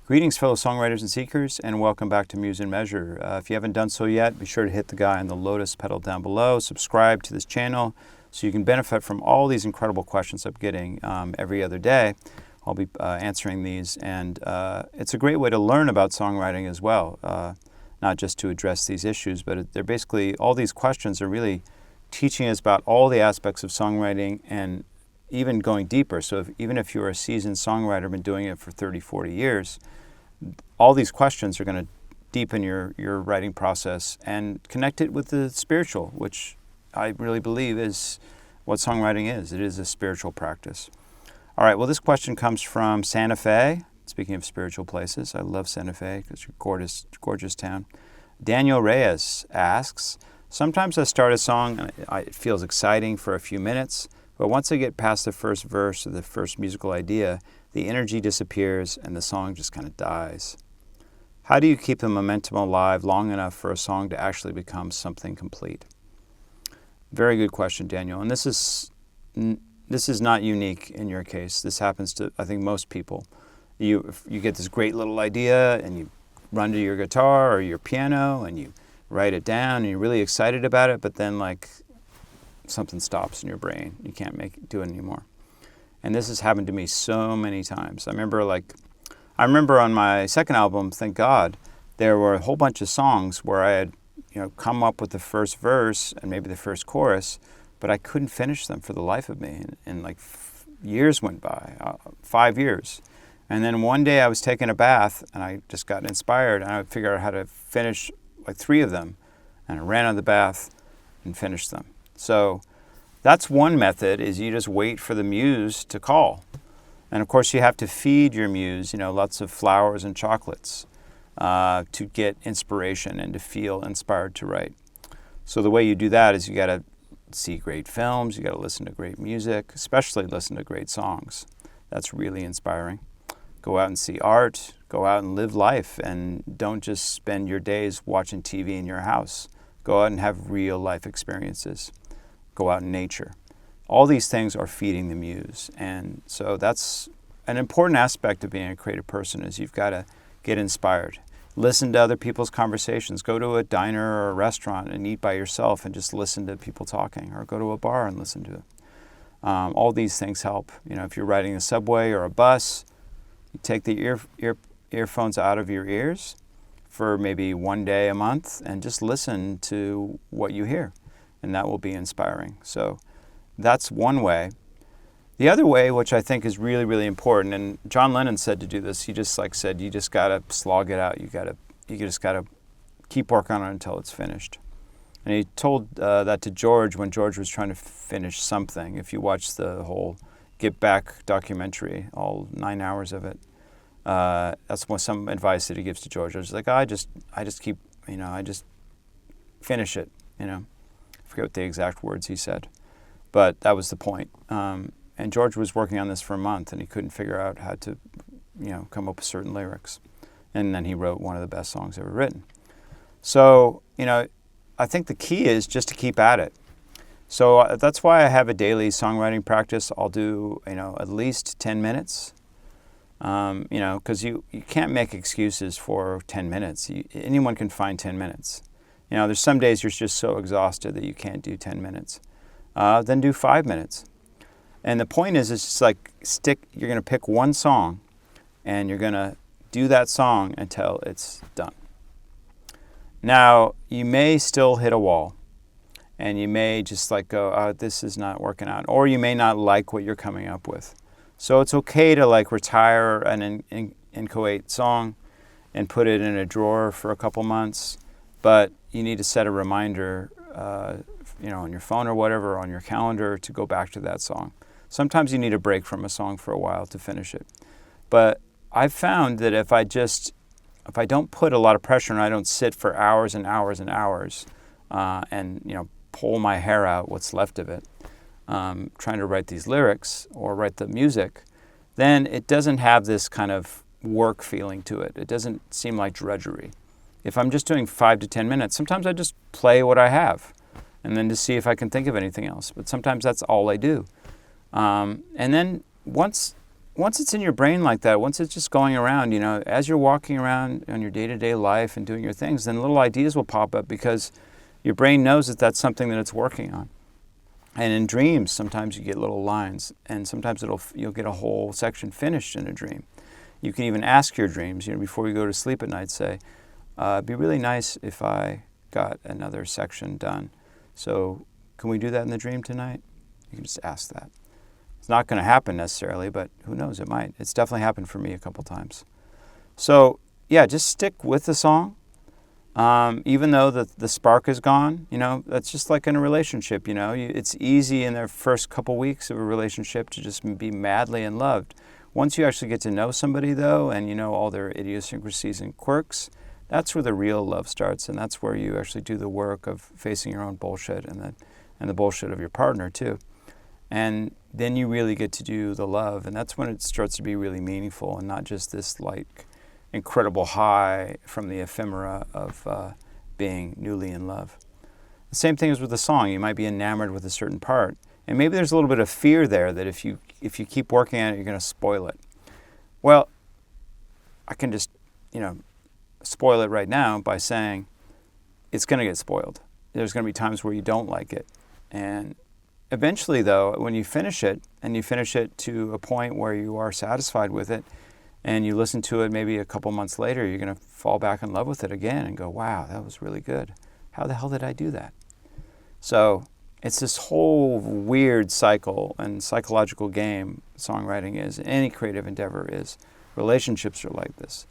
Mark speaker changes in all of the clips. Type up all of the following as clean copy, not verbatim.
Speaker 1: Greetings, fellow songwriters and seekers, and welcome back to Muse Measure. If you haven't done so yet, be sure to hit the guy on the Lotus pedal down below, subscribe to this channel so you can benefit from all these incredible questions I'm getting every other day. I'll be answering these, and it's a great way to learn about songwriting as well, not just to address these issues, but they're basically, all these questions are really teaching us about all the aspects of songwriting and even going deeper. So even if you're a seasoned songwriter, been doing it for 30, 40 years, all these questions are going to deepen your writing process and connect it with the spiritual, which I really believe is what songwriting is. It is a spiritual practice. All right, well, this question comes from Santa Fe. Speaking of spiritual places, I love Santa Fe because it's a gorgeous, gorgeous town. Daniel Reyes asks, sometimes I start a song and it feels exciting for a few minutes, but once I get past the first verse or the first musical idea, the energy disappears and the song just kind of dies. How do you keep the momentum alive long enough for a song to actually become something complete? Very good question, Daniel. And this is not unique in your case. This happens to, I think, most people. You get this great little idea and you run to your guitar or your piano and you write it down and you're really excited about it, but then like something stops in your brain. You can't do it anymore. And this has happened to me so many times. I remember on my second album, thank God, there were a whole bunch of songs where I had, come up with the first verse and maybe the first chorus, but I couldn't finish them for the life of me. And years went by, 5 years. And then one day I was taking a bath and I just got inspired and I would figure out how to finish 3 of them. And I ran out of the bath and finished them. So that's one method, is you just wait for the muse to call. And of course you have to feed your muse, lots of flowers and chocolates to get inspiration and to feel inspired to write. So the way you do that is you got to see great films, you got to listen to great music, especially listen to great songs. That's really inspiring. Go out and see art, go out and live life, and don't just spend your days watching TV in your house. Go out and have real life experiences. Go out in nature. All these things are feeding the muse. And so that's an important aspect of being a creative person, is you've got to get inspired. Listen to other people's conversations. Go to a diner or a restaurant and eat by yourself and just listen to people talking, or go to a bar and listen to it. All these things help. If you're riding a subway or a bus, you take the earphones out of your ears for maybe one day a month and just listen to what you hear. And that will be inspiring. So that's one way. The other way, which I think is really, really important, and John Lennon said to do this, he just said, you just got to slog it out. You just got to keep working on it until it's finished. And he told that to George when George was trying to finish something. If you watch the whole Get Back documentary, all 9 hours of it, that's some advice that he gives to George. I was like, I just keep, I just finish it, I forget what the exact words he said, but that was the point. And George was working on this for a month, and he couldn't figure out how to, come up with certain lyrics. And then he wrote one of the best songs ever written. So, I think the key is just to keep at it. So that's why I have a daily songwriting practice. I'll do, at least 10 minutes. Because you can't make excuses for 10 minutes. Anyone can find 10 minutes. There's some days you're just so exhausted that you can't do 10 minutes. Then do 5 minutes. And the point is, it's just you're going to pick one song and you're going to do that song until it's done. Now, you may still hit a wall and you may just go, oh, this is not working out. Or you may not like what you're coming up with. So it's okay to retire an inchoate song and put it in a drawer for a couple months, but you need to set a reminder, on your phone or whatever, or on your calendar to go back to that song. Sometimes you need a break from a song for a while to finish it. But I've found that if I don't put a lot of pressure and I don't sit for hours and hours and hours, and pull my hair out, what's left of it, trying to write these lyrics or write the music, then it doesn't have this kind of work feeling to it. It doesn't seem like drudgery. If I'm just doing 5 to 10 minutes, sometimes I just play what I have and then to see if I can think of anything else. But sometimes that's all I do. And then once once it's in your brain like that, once it's just going around, as you're walking around on your day-to-day life and doing your things, then little ideas will pop up because your brain knows that that's something that it's working on. And in dreams, sometimes you get little lines, and sometimes you'll get a whole section finished in a dream. You can even ask your dreams, before you go to sleep at night, say, it'd be really nice if I got another section done. So can we do that in the dream tonight? You can just ask that. It's not going to happen necessarily, but who knows, it might. It's definitely happened for me a couple times. So yeah, just stick with the song. Even though the spark is gone, that's just like in a relationship, it's easy in the first couple weeks of a relationship to just be madly in love. Once you actually get to know somebody though, and you know all their idiosyncrasies and quirks, that's where the real love starts, and that's where you actually do the work of facing your own bullshit and the bullshit of your partner too. And then you really get to do the love, and that's when it starts to be really meaningful and not just this like incredible high from the ephemera of being newly in love. The same thing is with the song. You might be enamored with a certain part, and maybe there's a little bit of fear there that if you keep working on it, you're going to spoil it. Well, I can just, spoil it right now by saying it's going to get spoiled. There's going to be times where you don't like it. And eventually, though, when you finish it, and you finish it to a point where you are satisfied with it, and you listen to it maybe a couple months later, you're going to fall back in love with it again and go, wow, that was really good. How the hell did I do that? So it's this whole weird cycle and psychological game songwriting is, any creative endeavor is. Relationships are like this.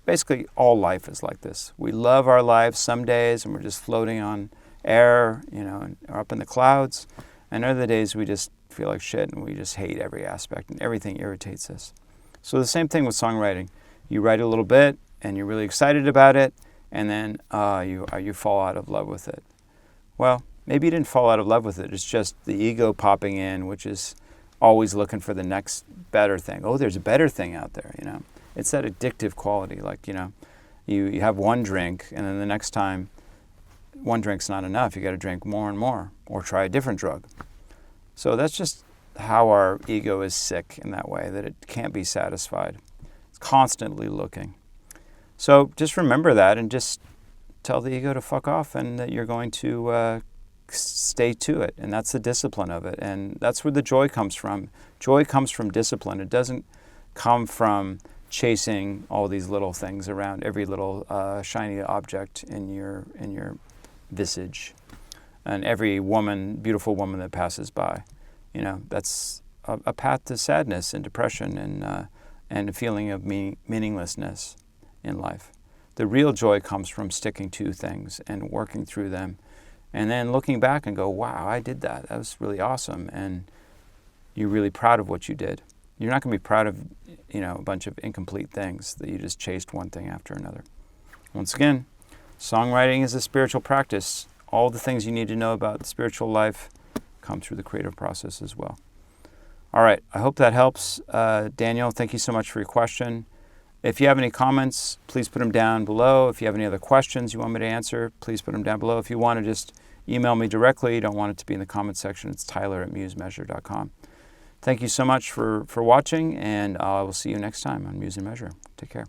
Speaker 1: Basically, all life is like this. We love our lives some days, and we're just floating on air, and are up in the clouds. And other days, we just feel like shit, and we just hate every aspect, and everything irritates us. So the same thing with songwriting. You write a little bit, and you're really excited about it, and then you fall out of love with it. Well, maybe you didn't fall out of love with it. It's just the ego popping in, which is always looking for the next better thing. Oh, there's a better thing out there, It's that addictive quality, like, you have one drink, and then the next time, one drink's not enough. You got to drink more and more, or try a different drug. So that's just how our ego is sick in that way, that it can't be satisfied. It's constantly looking. So just remember that, and just tell the ego to fuck off, and that you're going to stay to it. And that's the discipline of it. And that's where the joy comes from. Joy comes from discipline. It doesn't come from chasing all these little things around, every little shiny object in your visage, and every beautiful woman that passes by. That's a path to sadness and depression and a feeling of meaninglessness in life. The real joy comes from sticking to things and working through them, and then looking back and go, wow, I did that. That was really awesome. And you're really proud of what you did. You're not going to be proud of, a bunch of incomplete things that you just chased one thing after another. Once again, songwriting is a spiritual practice. All the things you need to know about the spiritual life come through the creative process as well. All right, I hope that helps. Daniel, thank you so much for your question. If you have any comments, please put them down below. If you have any other questions you want me to answer, please put them down below. If you want to just email me directly, you don't want it to be in the comment section, it's tyler@musemeasure.com. Thank you so much for watching, and I will see you next time on Muse Measure. Take care.